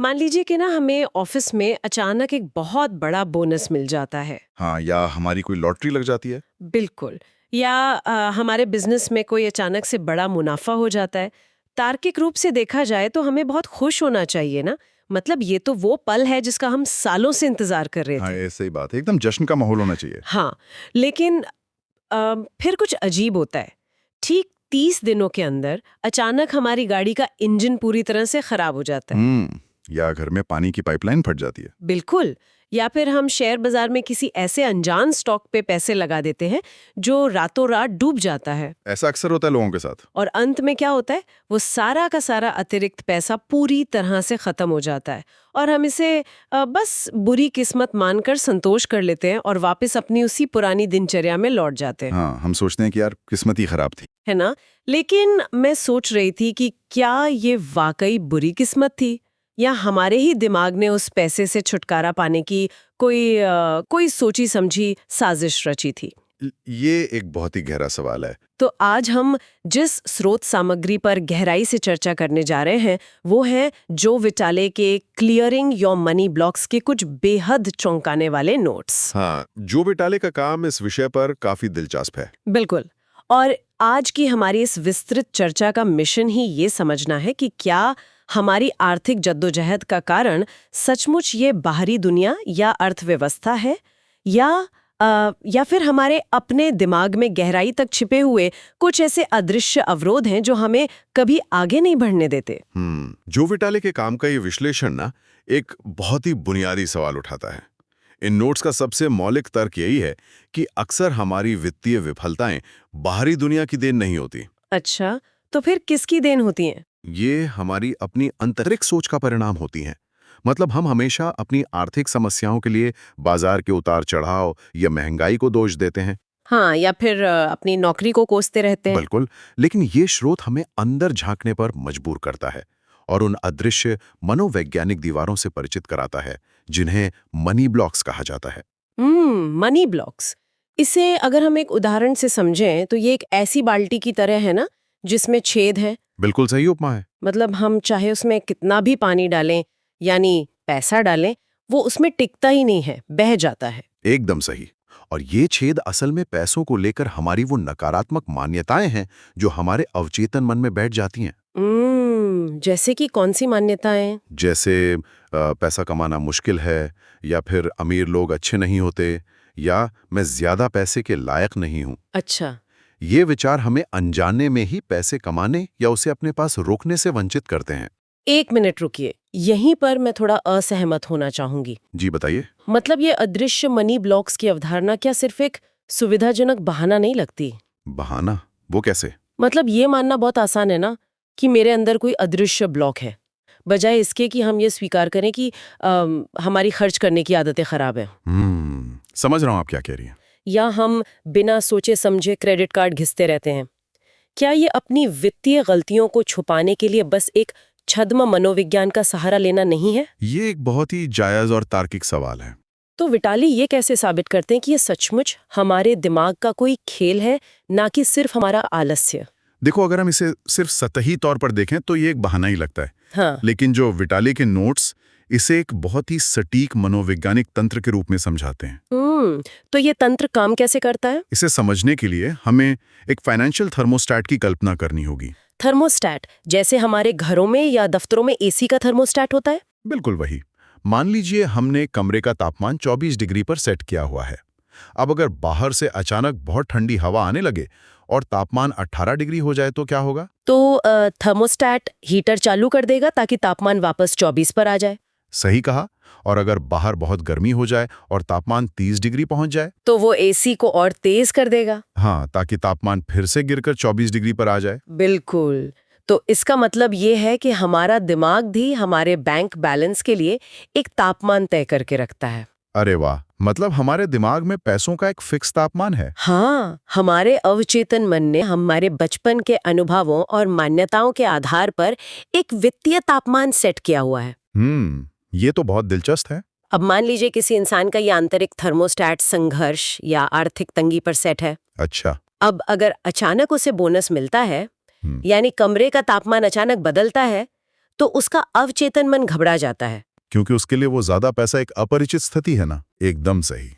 मान लीजिए कि ना हमें ऑफिस में अचानक एक बहुत बड़ा बोनस मिल जाता है। हाँ, या हमारी कोई लॉटरी लग जाती है। बिल्कुल। या हमारे बिजनेस में कोई अचानक से बड़ा मुनाफा हो जाता है। तार्किक रूप से देखा जाए तो हमें बहुत खुश होना चाहिए ना। मतलब ये तो वो पल है जिसका हम सालों से इंतजार कर रहे हाँ, थे। ऐसे ही बात है, एकदम जश्न का माहौल होना चाहिए। हाँ, लेकिन फिर कुछ अजीब होता है। ठीक 30 दिनों के अंदर अचानक हमारी गाड़ी का इंजन पूरी तरह से खराब हो जाता है। या घर में पानी की पाइपलाइन फट जाती है। बिल्कुल। या फिर हम शेयर बाजार में किसी ऐसे अनजान स्टॉक पे पैसे लगा देते हैं जो रातों रात डूब जाता है। ऐसा अक्सर होता है लोगों के साथ। और अंत में क्या होता है, वो सारा का सारा अतिरिक्त पैसा पूरी तरह से खत्म हो जाता है और हम इसे बस बुरी किस्मत मानकर संतोष कर लेते हैं और वापस अपनी उसी पुरानी दिनचर्या में लौट जाते हैं। हाँ, हम सोचते हैं कि यार किस्मत ही खराब थी। है ना। लेकिन मैं सोच रही थी कि क्या ये वाकई बुरी किस्मत थी या हमारे ही दिमाग ने उस पैसे से छुटकारा पाने की कोई सोची समझी साजिश रची थी। ये एक बहुत ही गहरा सवाल है। तो आज हम जिस स्रोत सामग्री पर गहराई से चर्चा करने जा रहे हैं वो है जो विटाले के क्लियरिंग योर मनी ब्लॉक्स के कुछ बेहद चौंकाने वाले नोट्स। हाँ, जो विटाले का काम इस विषय पर काफी दिलचस्प है। बिल्कुल। और आज की हमारी इस विस्तृत चर्चा का मिशन ही ये समझना है कि क्या हमारी आर्थिक जद्दोजहद का कारण सचमुच ये बाहरी दुनिया या अर्थव्यवस्था है या फिर हमारे अपने दिमाग में गहराई तक छिपे हुए कुछ ऐसे अदृश्य अवरोध हैं जो हमें कभी आगे नहीं बढ़ने देते। जो विटाले के काम का ये विश्लेषण ना एक बहुत ही बुनियादी सवाल उठाता है। इन नोट्स का सबसे मौलिक तर्क यही है कि अक्सर हमारी वित्तीय विफलताएं बाहरी दुनिया की देन नहीं होती। अच्छा, तो फिर किसकी देन होती हैं? ये हमारी अपनी आंतरिक सोच का परिणाम होती हैं। मतलब हम हमेशा अपनी आर्थिक समस्याओं के लिए बाजार के उतार चढ़ाव या महंगाई को दोष देते हैं। हाँ, या फिर अपनी नौकरी को कोसते रहते हैं। बिल्कुल, लेकिन ये स्रोत हमें अंदर झांकने पर मजबूर करता है और उन अदृश्य मनोवैज्ञानिक दीवारों से परिचित कराता है जिन्हें मनी ब्लॉक्स कहा जाता है। Money blocks. इसे अगर हम एक उदाहरण से समझें तो ये एक ऐसी बाल्टी की तरह है ना जिसमें छेद है। बिल्कुल सही उपमा है। मतलब हम चाहे उसमें कितना भी पानी डालें यानी पैसा डालें, वो उसमें टिकता ही नहीं है, बह जाता है। एकदम सही। और ये छेद असल में पैसों को लेकर हमारी वो नकारात्मक मान्यताएं हैं जो हमारे अवचेतन मन में बैठ जाती हैं। जैसे कि कौन सी मान्यताएं? जैसे पैसा कमाना मुश्किल है, या फिर अमीर लोग अच्छे नहीं होते, या मैं ज्यादा पैसे के लायक नहीं हूं। अच्छा। ये विचार हमें अनजाने में ही पैसे कमाने या उसे अपने पास रोकने से वंचित करते हैं। एक मिनट रुकिए, यहीं पर मैं थोड़ा असहमत होना चाहूंगी। जी बताइए। मतलब ये अदृश्य मनी ब्लॉक्स की अवधारणा क्या सिर्फ एक सुविधाजनक बहाना नहीं लगती? बहाना? वो कैसे? मतलब ये मानना बहुत आसान है ना कि मेरे अंदर कोई अदृश्य ब्लॉक है, बजाय इसके कि हम ये स्वीकार करें कि हमारी खर्च करने की आदतें खराब हैं। समझ रहा हूं आप क्या कह रही हैं। या हम बिना सोचे समझे क्रेडिट कार्ड घिसते रहते हैं। क्या ये अपनी वित्तीय गलतियों को छुपाने के लिए बस एक छद्म मनोविज्ञान का सहारा लेना नहीं है? ये एक बहुत ही जायज और तार्किक सवाल है। तो विटाली ये कैसे साबित करते हैं कि ये सचमुच हमारे दिमाग का कोई खेल है, ना कि सिर्फ हमारा आलस्य? देखो, अगर हम इसे सिर्फ सतही तौर पर देखें तो ये एक बहाना ही लगता है। हाँ। लेकिन जो विटाले के नोट्स इसे एक बहुत ही सटीक मनोवैज्ञानिक तंत्र के रूप में समझाते हैं। तो ये तंत्र काम कैसे करता है? इसे समझने के लिए हमें एक फाइनेंशियल थर्मोस्टैट की कल्पना करनी होगी। थर्मोस्टैट, जैसे हमारे घरों में या दफ्तरों में एसी का थर्मोस्टैट होता है? बिल्कुल वही। मान लीजिए हमने कमरे का तापमान 24 डिग्री पर सेट किया हुआ है। अब अगर बाहर से अचानक बहुत ठंडी हवा आने लगे और तापमान 18 डिग्री हो जाए तो क्या होगा? तो थर्मोस्टैट हीटर चालू कर देगा ताकि तापमान वापस 24 पर आ जाए। सही कहा। और अगर बाहर बहुत गर्मी हो जाए और तापमान 30 डिग्री पहुंच जाए तो वो एसी को और तेज कर देगा। हाँ, ताकि तापमान फिर से गिरकर 24 डिग्री पर आ जाए। बिल्कुल। तो इसका मतलब ये है कि हमारा दिमाग भी हमारे बैंक बैलेंस के लिए एक तापमान तय करके रखता है। अरे वाह, मतलब हमारे दिमाग में पैसों का एक फिक्स तापमान है। हाँ, हमारे अवचेतन मन ने हमारे बचपन के अनुभवों और मान्यताओं के आधार पर एक वित्तीय तापमान सेट किया हुआ है। ये तो बहुत दिलचस्प है। अब मान लीजिए किसी इंसान का ये आंतरिक थर्मोस्टैट संघर्ष या आर्थिक तंगी पर सेट है। अच्छा। अब अगर अचानक उसे बोनस मिलता है, यानी कमरे का तापमान अचानक बदलता है, तो उसका अवचेतन मन घबरा जाता है। क्योंकि उसके लिए वो ज्यादा पैसा एक अपरिचित स्थिति है ना। एकदम सही।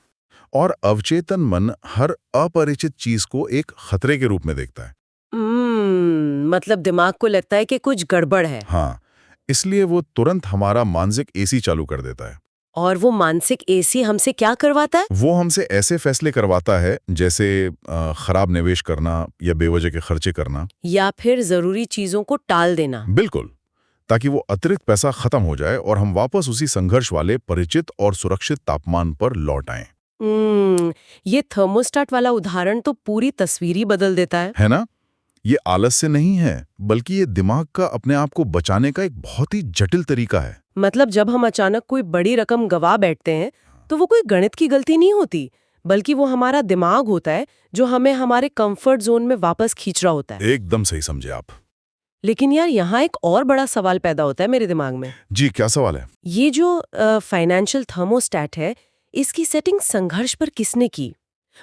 और अवचेतन मन हर अपरिचित चीज को एक खतरे के रूप में देखता है। मतलब दिमाग को लगता है कि कुछ गड़बड़ है। हाँ, इसलिए वो तुरंत हमारा मानसिक एसी चालू कर देता है। और वो मानसिक एसी हमसे क्या करवाता है? वो हमसे ऐसे फैसले करवाता है जैसे खराब निवेश करना या बेवजह के खर्चे करना, या फिर जरूरी चीजों को टाल देना। बिल्कुल, ताकि वो अतिरिक्त पैसा खत्म हो जाए और हम वापस उसी संघर्ष वाले परिचित और सुरक्षित तापमान पर लौट आएं। ये थर्मोस्टेट वाला उदाहरण तो पूरी तस्वीर ही बदल देता है ना? ये आलस्य नहीं है, बल्कि ये दिमाग का अपने आप को बचाने का एक बहुत ही जटिल तरीका है। मतलब जब हम अचानक कोई बड़ी रकम गवा बैठते हैं तो वो कोई गणित की गलती नहीं होती, बल्कि वो हमारा दिमाग होता है जो हमें हमारे कंफर्ट जोन में वापस खींच रहा होता है। एकदम सही समझे आप। लेकिन यार, यहाँ एक और बड़ा सवाल पैदा होता है मेरे दिमाग में। जी, क्या सवाल है? ये जो फाइनेंशियल थर्मोस्टेट है, इसकी सेटिंग संघर्ष पर किसने की?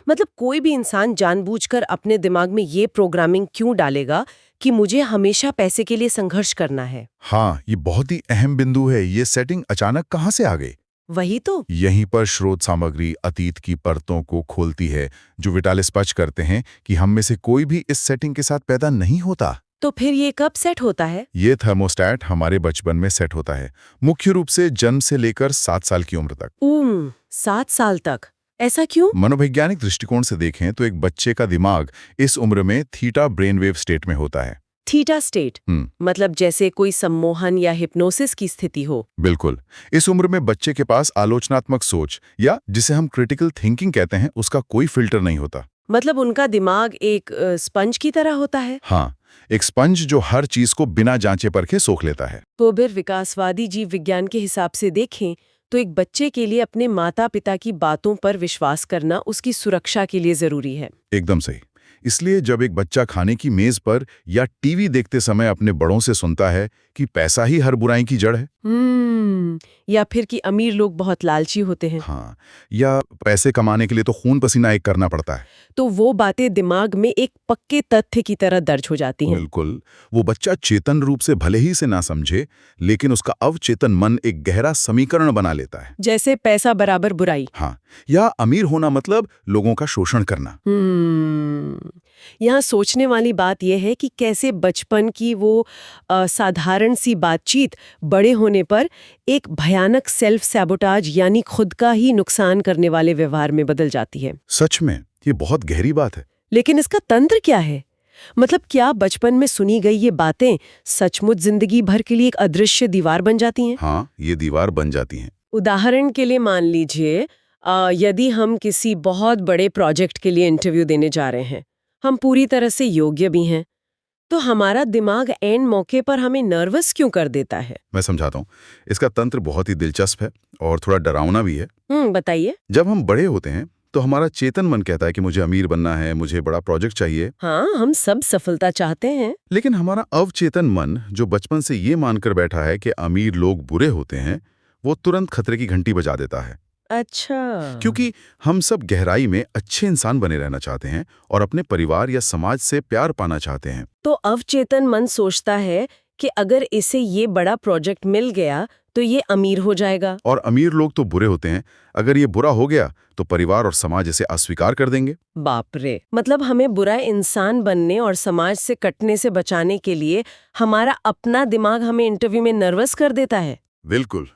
मतलब कोई भी इंसान जानबूझकर अपने दिमाग में ये प्रोग्रामिंग क्यों डालेगा कि मुझे हमेशा पैसे के लिए संघर्ष करना है? हाँ, ये बहुत ही अहम बिंदु है। ये सेटिंग अचानक कहाँ से आ गई? वही तो। यहीं पर स्रोत सामग्री अतीत की परतों को खोलती है, जो विटाले स्पष्ट करते हैं कि हम में से कोई भी इस सेटिंग के साथ पैदा नहीं होता। तो फिर ये कब सेट होता है? ये थर्मोस्टेट हमारे बचपन में सेट होता है, मुख्य रूप से जन्म से लेकर 7 साल की उम्र तक। 7 साल तक? ऐसा क्यों? मनोवैज्ञानिक दृष्टिकोण से देखें तो एक बच्चे का दिमाग इस उम्र में थीटा ब्रेनवेव स्टेट में होता है। Theta state? मतलब जैसे कोई सम्मोहन या हिप्नोसिस की स्थिति हो। बिल्कुल। इस उम्र में बच्चे के पास आलोचनात्मक सोच या जिसे हम क्रिटिकल थिंकिंग कहते हैं, उसका कोई फिल्टर नहीं होता। मतलब उनका दिमाग एक स्पंज की तरह होता है। हाँ, एक स्पंज जो हर चीज को बिना जांचे परखे सोख लेता है। तो फिर विकासवादी जीव विज्ञान के हिसाब से देखें तो एक बच्चे के लिए अपने माता पिता की बातों पर विश्वास करना उसकी सुरक्षा के लिए जरूरी है। एकदम सही। इसलिए जब एक बच्चा खाने की मेज पर या टीवी देखते समय अपने बड़ों से सुनता है कि पैसा ही हर बुराई की जड़ है, या फिर कि अमीर लोग बहुत लालची होते हैं, हाँ, या पैसे कमाने के लिए तो खून पसीना एक करना पड़ता है, तो वो बातें दिमाग में एक पक्के तथ्य की तरह दर्ज हो जाती हैं। बिल्कुल। वो बच्चा चेतन रूप से भले ही से ना समझे, लेकिन उसका अवचेतन मन एक गहरा समीकरण बना लेता है। जैसे पैसा बराबर बुराई। हाँ, या अमीर होना मतलब लोगों का शोषण करना। यहाँ सोचने वाली बात यह है कि कैसे बचपन की वो साधारण सी बातचीत बड़े होने पर एक भयानक सेल्फ सैबोटाज यानी खुद का ही नुकसान करने वाले व्यवहार में बदल जाती है। सच में ये बहुत गहरी बात है। लेकिन इसका तंत्र क्या है? मतलब क्या बचपन में सुनी गई ये बातें सचमुच जिंदगी भर के लिए एक अदृश्य दीवार बन जाती हैं? हाँ, ये दीवार बन जाती हैं। उदाहरण के लिए मान लीजिए, यदि हम किसी बहुत बड़े प्रोजेक्ट के लिए इंटरव्यू देने जा रहे हैं, हम पूरी तरह से योग्य भी हैं, तो हमारा दिमाग एंड मौके पर हमें नर्वस क्यों कर देता है? मैं समझाता हूँ। इसका तंत्र बहुत ही दिलचस्प है और थोड़ा डरावना भी है। बताइए। जब हम बड़े होते हैं तो हमारा चेतन मन कहता है कि मुझे अमीर बनना है, मुझे बड़ा प्रोजेक्ट चाहिए। हाँ, हम सब सफलता चाहते हैं। लेकिन हमारा अवचेतन मन, जो बचपन से ये मानकर बैठा है कि अमीर लोग बुरे होते हैं, वो तुरंत खतरे की घंटी बजा देता है। अच्छा। क्योंकि हम सब गहराई में अच्छे इंसान बने रहना चाहते हैं और अपने परिवार या समाज से प्यार पाना चाहते हैं। तो अवचेतन मन सोचता है कि अगर इसे ये बड़ा प्रोजेक्ट मिल गया तो ये अमीर हो जाएगा। और अमीर लोग तो बुरे होते हैं, अगर ये बुरा हो गया तो परिवार और समाज इसे अस्वीकार कर देंगे। बाप रे। मतलब हमें बुरा इंसान बनने और समाज से कटने से बचाने के लिए हमारा अपना दिमाग हमें इंटरव्यू में नर्वस कर देता है। बिल्कुल।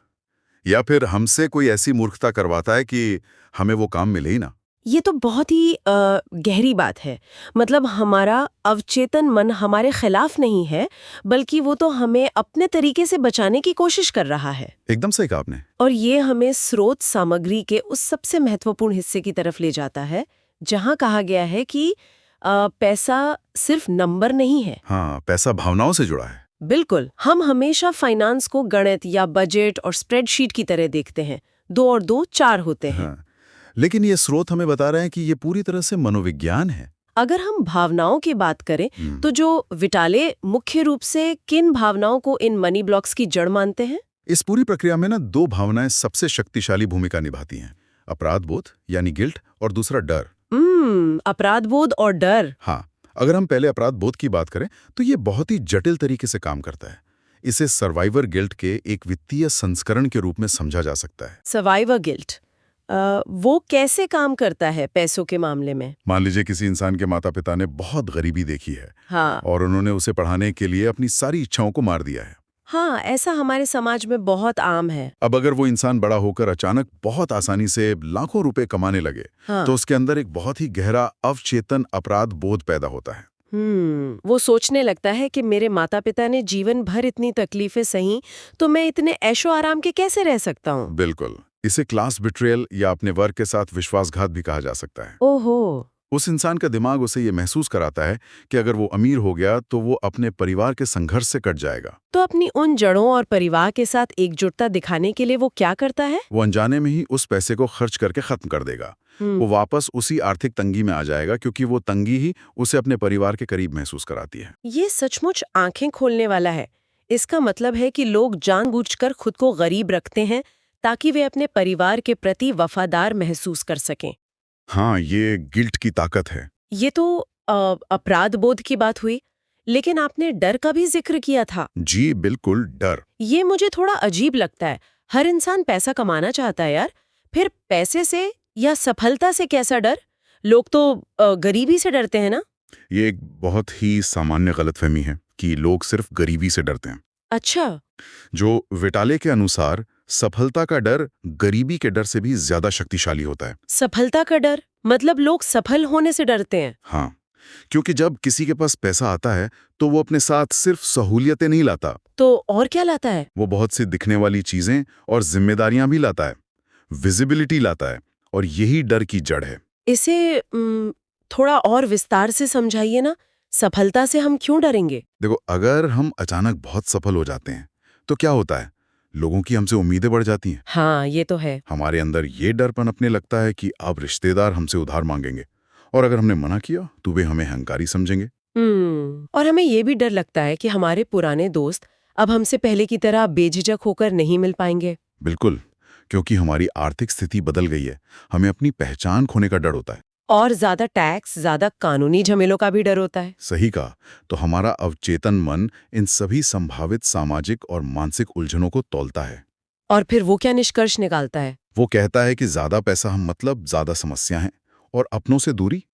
या फिर हमसे कोई ऐसी मूर्खता करवाता है कि हमें वो काम मिले ही ना। ये तो बहुत ही गहरी बात है। मतलब हमारा अवचेतन मन हमारे खिलाफ नहीं है, बल्कि वो तो हमें अपने तरीके से बचाने की कोशिश कर रहा है। एकदम सही कहा आपने। और ये हमें स्रोत सामग्री के उस सबसे महत्वपूर्ण हिस्से की तरफ ले जाता है जहां कहा गया है कि पैसा सिर्फ नंबर नहीं है। हाँ, पैसा भावनाओं से जुड़ा है। बिल्कुल। हम हमेशा फाइनेंस को गणित या बजट और स्प्रेडशीट की तरह देखते हैं। 2 और 2 4 होते हैं। हाँ, लेकिन ये स्रोत हमें बता रहे हैं कि ये पूरी तरह से मनोविज्ञान है। अगर हम भावनाओं की बात करें तो जो विटाले मुख्य रूप से किन भावनाओं को इन मनी ब्लॉक्स की जड़ मानते हैं? इस पूरी प्रक्रिया में ना 2 भावनाएं सबसे शक्तिशाली भूमिका निभाती हैं। अपराध बोध यानी गिल्ट और दूसरा डर। अपराध बोध और डर। हाँ, अगर हम पहले अपराध बोध की बात करें तो ये बहुत ही जटिल तरीके से काम करता है। इसे सर्वाइवर गिल्ट के एक वित्तीय संस्करण के रूप में समझा जा सकता है। सर्वाइवर गिल्ट, वो कैसे काम करता है पैसों के मामले में? मान लीजिए किसी इंसान के माता पिता ने बहुत गरीबी देखी है हाँ और उन्होंने उसे पढ़ाने के लिए अपनी सारी इच्छाओं को मार दिया है। हाँ, ऐसा हमारे समाज में बहुत आम है। अब अगर वो इंसान बड़ा होकर अचानक बहुत आसानी से लाखों रुपए कमाने लगे, हाँ। तो उसके अंदर एक बहुत ही गहरा अवचेतन अपराध बोध पैदा होता है। वो सोचने लगता है कि मेरे माता पिता ने जीवन भर इतनी तकलीफें सही, तो मैं इतने ऐशो आराम के कैसे रह सकता हूँ? बिल्कुल, इसे क्लास बिट्रेयल या अपने वर्ग के साथ विश्वासघात भी कहा जा सकता है। ओहो। उस इंसान का दिमाग उसे ये महसूस कराता है कि अगर वो अमीर हो गया तो वो अपने परिवार के संघर्ष से कट जाएगा। तो अपनी उन जड़ों और परिवार के साथ एकजुटता दिखाने के लिए वो क्या करता है? वो अनजाने में ही उस पैसे को खर्च करके खत्म कर देगा। वो वापस उसी आर्थिक तंगी में आ जाएगा, क्योंकि वो तंगी ही उसे अपने परिवार के करीब महसूस कराती है। ये सचमुच आंखें खोलने वाला है। इसका मतलब है कि लोग जानबूझकर खुद को गरीब रखते हैं ताकि वे अपने परिवार के प्रति वफादार महसूस कर सकें। हाँ, ये गिल्ट की ताकत है। ये तो अपराध बोध की बात हुई, लेकिन आपने डर का भी जिक्र किया था। जी बिल्कुल, डर। ये मुझे थोड़ा अजीब लगता है। हर इंसान पैसा कमाना चाहता है यार, फिर पैसे से या सफलता से कैसा डर? लोग तो गरीबी से डरते हैं ना? ये एक बहुत ही सामान्य गलतफहमी है कि लोग सिर्फ गरीबी से डरते हैं। अच्छा। जो विटाले के अनुसार सफलता का डर गरीबी के डर से भी ज्यादा शक्तिशाली होता है। सफलता का डर मतलब लोग सफल होने से डरते हैं? हाँ, क्योंकि जब किसी के पास पैसा आता है तो वो अपने साथ सिर्फ सहूलियतें नहीं लाता, तो और क्या लाता है? वो बहुत सी दिखने वाली चीजें और जिम्मेदारियां भी लाता है, विजिबिलिटी लाता है, और यही डर की जड़ है। इसे थोड़ा और विस्तार से समझाइए ना। सफलता से हम क्यों डरेंगे? देखो, अगर हम अचानक बहुत सफल हो जाते हैं तो क्या होता है, लोगों की हमसे उम्मीदें बढ़ जाती हैं। हाँ, ये तो है। हमारे अंदर ये डर पनपने लगता है कि अब रिश्तेदार हमसे उधार मांगेंगे, और अगर हमने मना किया तो वे हमें अहंकारी समझेंगे। और हमें ये भी डर लगता है कि हमारे पुराने दोस्त अब हमसे पहले की तरह बेझिझक होकर नहीं मिल पाएंगे। बिल्कुल, क्योंकि हमारी आर्थिक स्थिति बदल गई है, हमें अपनी पहचान खोने का डर होता है। और ज्यादा टैक्स, ज्यादा कानूनी झमेलों का भी डर होता है। सही कहा। तो हमारा अवचेतन मन इन सभी संभावित सामाजिक और मानसिक उलझनों को तौलता है। और फिर वो क्या निष्कर्ष निकालता है? वो कहता है कि ज्यादा पैसा हम मतलब ज्यादा समस्या है, और अपनों से दूरी।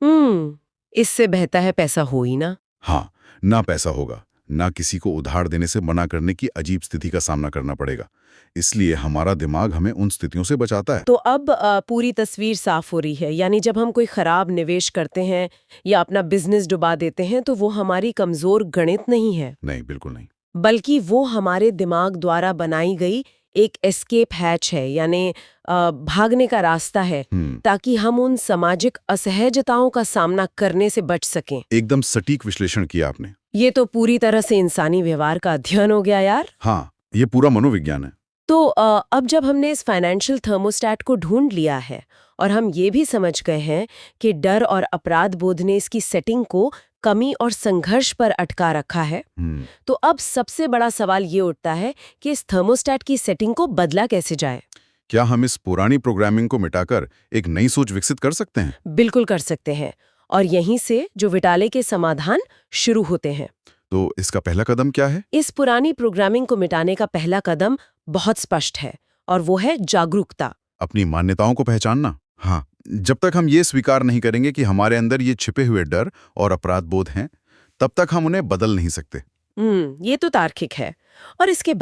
इससे बेहतर है पैसा हो ही ना। हाँ, ना पैसा होगा, ना किसी को उधार देने से मना करने की अजीब स्थिति का सामना करना पड़ेगा। इसलिए हमारा दिमाग हमें उन स्थितियों से बचाता है। तो अब पूरी तस्वीर साफ हो रही है। यानी जब हम कोई खराब निवेश करते हैं या अपना बिजनेस डुबा देते हैं तो वो हमारी कमजोर गणित नहीं है, नहीं, बिल्कुल नहीं। बल्कि वो हमारे दिमाग द्वारा बनाई गई एक एस्केप हैच है, यानी भागने का रास्ता है, ताकि हम उन सामाजिक असहजताओं का सामना करने से बच सकें। एकदम सटीक विश्लेषण किया आपने। ये तो पूरी तरह से इंसानी व्यवहार का अध्ययन हो गया यार। हाँ, ये पूरा मनोविज्ञान है। तो अब जब हमने इस फाइनेंशियल थर्मोस्टैट को ढूंढ लिया है और हम ये भी समझ गए हैं कि डर और अपराध बोध ने इसकी सेटिंग को कमी और संघर्ष पर अटका रखा है, तो अब सबसे बड़ा सवाल ये उठता है कि इस थर्मोस्टैट की सेटिंग को बदला कैसे जाए? क्या हम इस पुरानी प्रोग्रामिंग को मिटाकर एक नई सोच विकसित कर सकते हैं? बिल्कुल कर सकते हैं, और यहीं से जो विटाले के समाधान शुरू होते हैं। तो इसका पहला कदम क्या है? इस पुरानी प्रोग्रामिंग को मिटाने का पहला कदम बहुत स्पष्ट है, और वो है जागरूकता। अपनी मान्यताओं को पहचानना। हाँ, जब तक हम ये स्वीकार नहीं करेंगे कि हमारे अंदर ये छिपे हुए डर और अपराध बोध हैं, तब तक हम उन्हें बदल नहीं सकते। ये तो तार्किक है। और इसके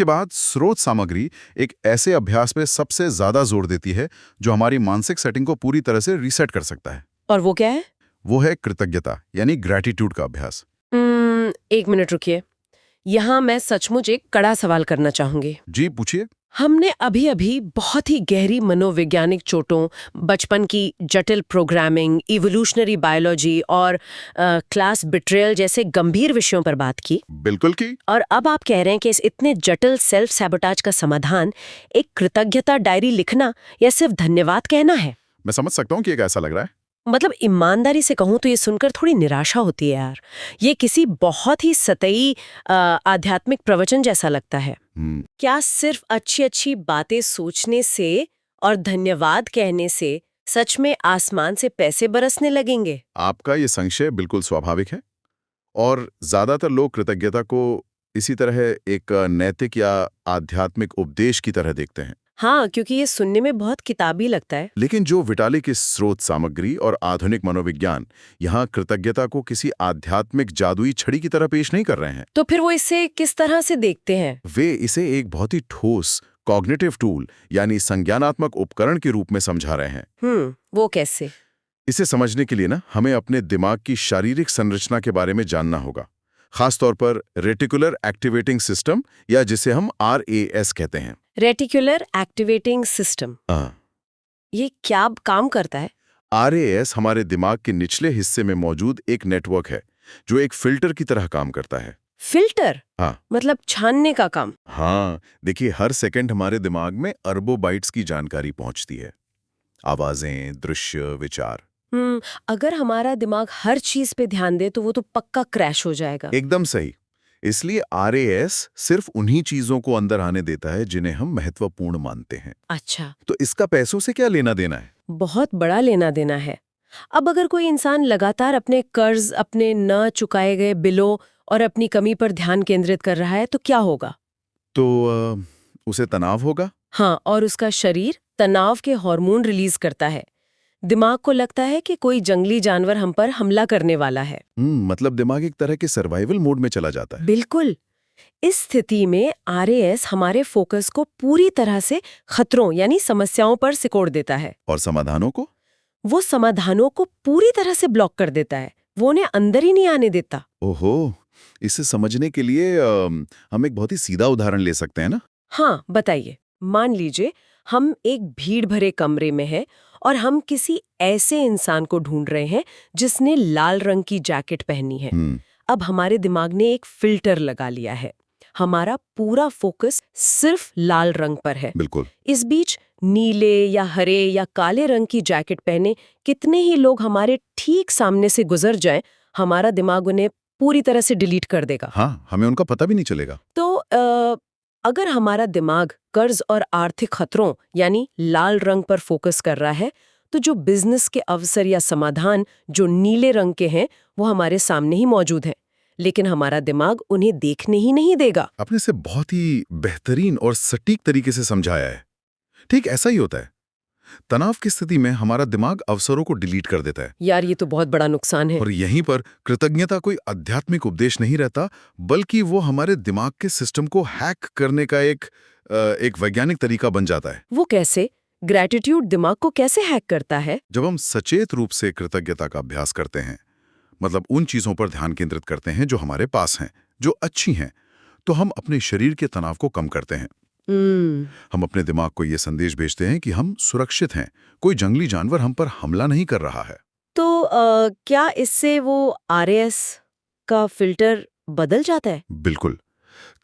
बाद स्रोत सामग्री एक ऐसे अभ्यास पे सबसे ज्यादा जोर देती है जो हमारी मानसिक सेटिंग को पूरी तरह से रीसेट कर सकता है। और वो क्या है? वो है कृतज्ञता, यानी ग्रैटिट्यूड का अभ्यास। 1 मिनट रुकिए। यहाँ मैं सचमुच एक कड़ा सवाल करना चाहूंगी। जी, पूछिए। हमने अभी बहुत ही गहरी मनोवैज्ञानिक चोटों, बचपन की जटिल प्रोग्रामिंग, इवोल्यूशनरी बायोलॉजी और क्लास बिट्रेयल जैसे गंभीर विषयों पर बात की। बिल्कुल की। और अब आप कह रहे हैं कि इस इतने जटिल सेल्फ सैबोटाज का समाधान एक कृतज्ञता डायरी लिखना या सिर्फ धन्यवाद कहना है? मैं समझ सकता हूँ कि ये कैसा लग रहा है। मतलब ईमानदारी से कहूं तो ये सुनकर थोड़ी निराशा होती है यार। ये किसी बहुत ही सतही आध्यात्मिक प्रवचन जैसा लगता है। क्या सिर्फ अच्छी अच्छी बातें सोचने से और धन्यवाद कहने से सच में आसमान से पैसे बरसने लगेंगे? आपका ये संशय बिल्कुल स्वाभाविक है, और ज्यादातर लोग कृतज्ञता को इसी तरह एक नैतिक या आध्यात्मिक उपदेश की तरह देखते हैं। हाँ, क्योंकि ये सुनने में बहुत किताबी लगता है। लेकिन जो विटालिक इस स्रोत सामग्री और आधुनिक मनोविज्ञान यहाँ कृतज्ञता को किसी आध्यात्मिक जादुई छड़ी की तरह पेश नहीं कर रहे हैं। तो फिर वो इसे किस तरह से देखते हैं? वे इसे एक बहुत ही ठोस कॉग्निटिव टूल यानी संज्ञानात्मक उपकरण के रूप में समझा रहे हैं। वो कैसे? इसे समझने के लिए ना हमें अपने दिमाग की शारीरिक संरचना के बारे में जानना होगा, खासतौर पर रेटिकुलर एक्टिवेटिंग सिस्टम या जिसे हम RAS कहते हैं। रेटिकुलर एक्टिवेटिंग सिस्टम, ये क्या काम करता है? RAS हमारे दिमाग के निचले हिस्से में मौजूद एक नेटवर्क है जो एक फिल्टर की तरह काम करता है। फिल्टर? हाँ। मतलब छानने का काम? हाँ, देखिए हर सेकंड हमारे दिमाग में अरबों बाइट्स की जानकारी पहुंचती है, आवाजें, दृश्य, विचार। अगर हमारा दिमाग हर चीज पे ध्यान दे तो वो तो पक्का क्रैश हो जाएगा। एकदम सही। इसलिए RAS सिर्फ उन्हीं चीजों को अंदर आने देता है जिन्हें हम महत्वपूर्ण मानते हैं। अच्छा, तो इसका पैसों से क्या लेना देना है? बहुत बड़ा लेना देना है। अब अगर कोई इंसान लगातार अपने कर्ज, अपने न चुकाए गए बिलों और अपनी कमी पर ध्यान केंद्रित कर रहा है तो क्या होगा? तो उसे तनाव होगा। हाँ, और उसका शरीर तनाव के हार्मोन रिलीज करता है। दिमाग को लगता है कि कोई जंगली जानवर हम पर हमला करने वाला है। मतलब दिमाग एक तरह के सर्वाइवल मोड में चला जाता है। बिल्कुल। इस स्थिति में RAS हमारे फोकस को पूरी तरह से खतरों यानी समस्याओं पर सिकोड़ देता है। और समाधानों को? वो समाधानों को पूरी तरह से ब्लॉक कर देता है, वो उन्हें अंदर ही नहीं आने देता। ओहो, इसे समझने के लिए हम एक बहुत ही सीधा उदाहरण ले सकते हैं ना? हाँ, बताइए। मान लीजिए हम एक भीड़ भरे कमरे में हैं और हम किसी ऐसे इंसान को ढूंढ रहे हैं जिसने लाल रंग की जैकेट पहनी है। अब हमारे दिमाग ने एक फिल्टर लगा लिया है, हमारा पूरा फोकस सिर्फ लाल रंग पर है। बिल्कुल। इस बीच नीले या हरे या काले रंग की जैकेट पहने कितने ही लोग हमारे ठीक सामने से गुजर जाएं, हमारा दिमाग उन्हें पूरी तरह से डिलीट कर देगा। हाँ, हमें उनका पता भी नहीं चलेगा। तो अगर हमारा दिमाग कर्ज और आर्थिक खतरों यानी लाल रंग पर फोकस कर रहा है, तो जो बिजनेस के अवसर या समाधान जो नीले रंग के हैं वो हमारे सामने ही मौजूद हैं, लेकिन हमारा दिमाग उन्हें देखने ही नहीं देगा। आपने इसे बहुत ही बेहतरीन और सटीक तरीके से समझाया है। ठीक ऐसा ही होता है। तनाव की स्थिति में हमारा दिमाग अवसरों को डिलीट कर देता है। यार, ये तो बहुत बड़ा नुकसान है। और यहीं पर कृतज्ञता कोई आध्यात्मिक उपदेश नहीं रहता, बल्कि वो हमारे दिमाग के सिस्टम को हैक करने का एक वैज्ञानिक तरीका बन जाता है। वो कैसे? ग्रैटिट्यूड दिमाग को कैसे हैक करता है? जब हम सचेत रूप से कृतज्ञता का अभ्यास करते हैं, मतलब उन चीजों पर ध्यान केंद्रित करते हैं जो हमारे पास हैं, जो अच्छी हैं, तो हम अपने शरीर के तनाव को कम करते हैं। हम अपने दिमाग को ये संदेश भेजते हैं कि हम सुरक्षित हैं, कोई जंगली जानवर हम पर हमला नहीं कर रहा है। तो क्या इससे वो RAS का फिल्टर बदल जाता है? बिल्कुल।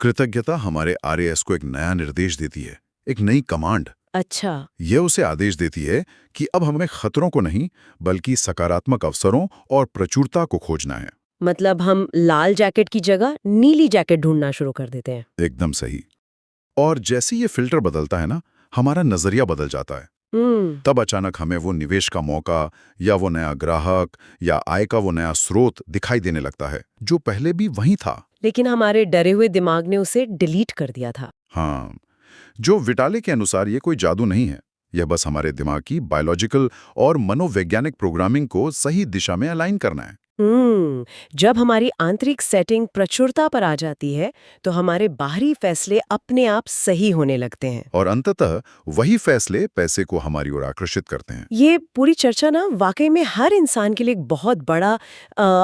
कृतज्ञता हमारे RAS को एक नया निर्देश देती है, एक नई कमांड। अच्छा। यह उसे आदेश देती है कि अब हमें खतरों को नहीं, बल्कि सकारात्मक अवसरों और प्रचुरता को खोजना है। मतलब हम लाल जैकेट की जगह नीली जैकेट ढूंढना शुरू कर देते हैं। एकदम सही। और जैसे ये फिल्टर बदलता है ना, हमारा नजरिया बदल जाता है। तब अचानक हमें वो निवेश का मौका या वो नया ग्राहक या आय का वो नया स्रोत दिखाई देने लगता है, जो पहले भी वहीं था। लेकिन हमारे डरे हुए दिमाग ने उसे डिलीट कर दिया था। हाँ, जो विटाले के अनुसार ये कोई जादू नहीं है, यह बस हमारे दिमाग की बायोलॉजिकल और मनोवैज्ञानिक प्रोग्रामिंग को सही दिशा में अलाइन करना है। जब हमारी आंतरिक सेटिंग प्रचुरता पर आ जाती है तो हमारे बाहरी फैसले अपने आप सही होने लगते हैं। और अंततः वही फैसले पैसे को हमारी ओर आकर्षित करते हैं। ये पूरी चर्चा ना वाकई में हर इंसान के लिए एक बहुत बड़ा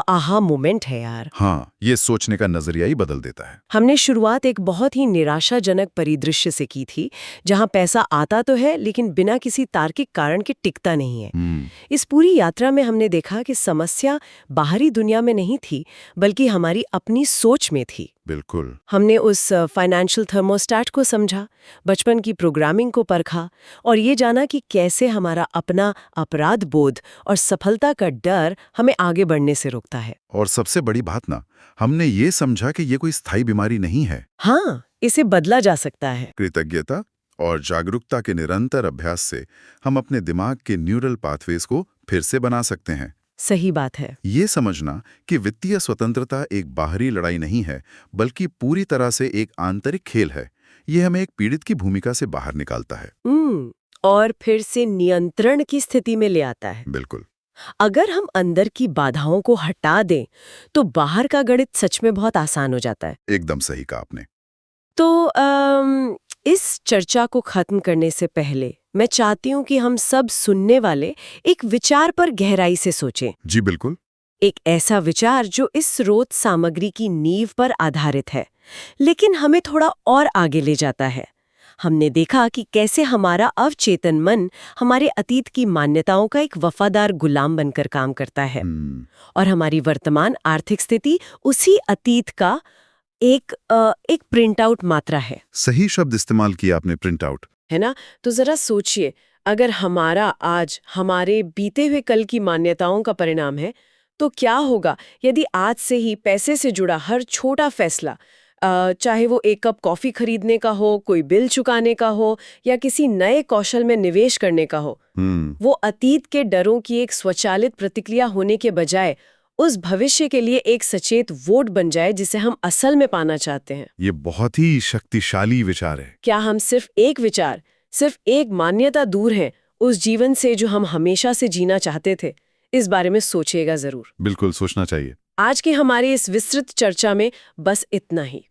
आहा मोमेंट है यार। हाँ, ये सोचने का नजरिया ही बदल देता है। हमने शुरुआत एक बहुत ही निराशाजनक परिदृश्य से की थी, जहां पैसा आता तो है लेकिन बिना किसी तार्किक कारण के टिकता नहीं है। इस पूरी यात्रा में हमने देखा कि समस्या बाहरी दुनिया में नहीं थी, बल्कि हमारी अपनी सोच में थी। बिल्कुल। हमने उस फाइनेंशियल थर्मोस्टैट को समझा, बचपन की प्रोग्रामिंग को परखा और ये जाना कि कैसे हमारा अपना अपराध बोध और सफलता का डर हमें आगे बढ़ने से रोकता है। और सबसे बड़ी बात ना, हमने ये समझा कि ये कोई स्थायी बीमारी नहीं है। हाँ, इसे बदला जा सकता है। कृतज्ञता और जागरूकता के निरंतर अभ्यास से हम अपने दिमाग के न्यूरल पाथवेज को फिर से बना सकते हैं। सही बात है। ये समझना कि वित्तीय स्वतंत्रता एक बाहरी लड़ाई नहीं है, बल्कि पूरी तरह से एक आंतरिक खेल है, ये हमें एक पीड़ित की भूमिका से बाहर निकालता है। और फिर से नियंत्रण की स्थिति में ले आता है। बिल्कुल। अगर हम अंदर की बाधाओं को हटा दें, तो बाहर का गणित सच में बहुत आसान हो जाता है। एकदम सही कहा आपने। तो इस चर्चा को खत्म करने से पहले मैं चाहती हूँ कि हम सब सुनने वाले एक विचार पर गहराई से सोचें। जी बिल्कुल। एक ऐसा विचार जो इस स्रोत सामग्री की नींव पर आधारित है, लेकिन हमें थोड़ा और आगे ले जाता है। हमने देखा कि कैसे हमारा अवचेतन मन हमारे अतीत की मान्यताओं का एक वफादार गुलाम बनकर काम करता है, और हमारी वर्तमान आर्थिक स्थिति उसी अतीत का एक प्रिंट आउट मात्रा है। सही शब्द इस्तेमाल किया आपने, प्रिंट आउट, है ना? तो जरा सोचिए, अगर हमारा आज हमारे बीते हुए कल की मान्यताओं का परिणाम है, तो क्या होगा यदि आज से ही पैसे से जुड़ा हर छोटा फैसला, चाहे वो एक कप कॉफी खरीदने का हो, कोई बिल चुकाने का हो, या किसी नए कौशल में निवेश करने का हो, वो अतीत के डरों की एक स्वचालित प्रतिक्रिया होने के बजाय उस भविष्य के लिए एक सचेत वोट बन जाए जिसे हम असल में पाना चाहते हैं। ये बहुत ही शक्तिशाली विचार है। क्या हम सिर्फ एक विचार, सिर्फ एक मान्यता दूर हैं उस जीवन से जो हम हमेशा से जीना चाहते थे? इस बारे में सोचिएगा जरूर। बिल्कुल सोचना चाहिए। आज की हमारी इस विस्तृत चर्चा में बस इतना ही।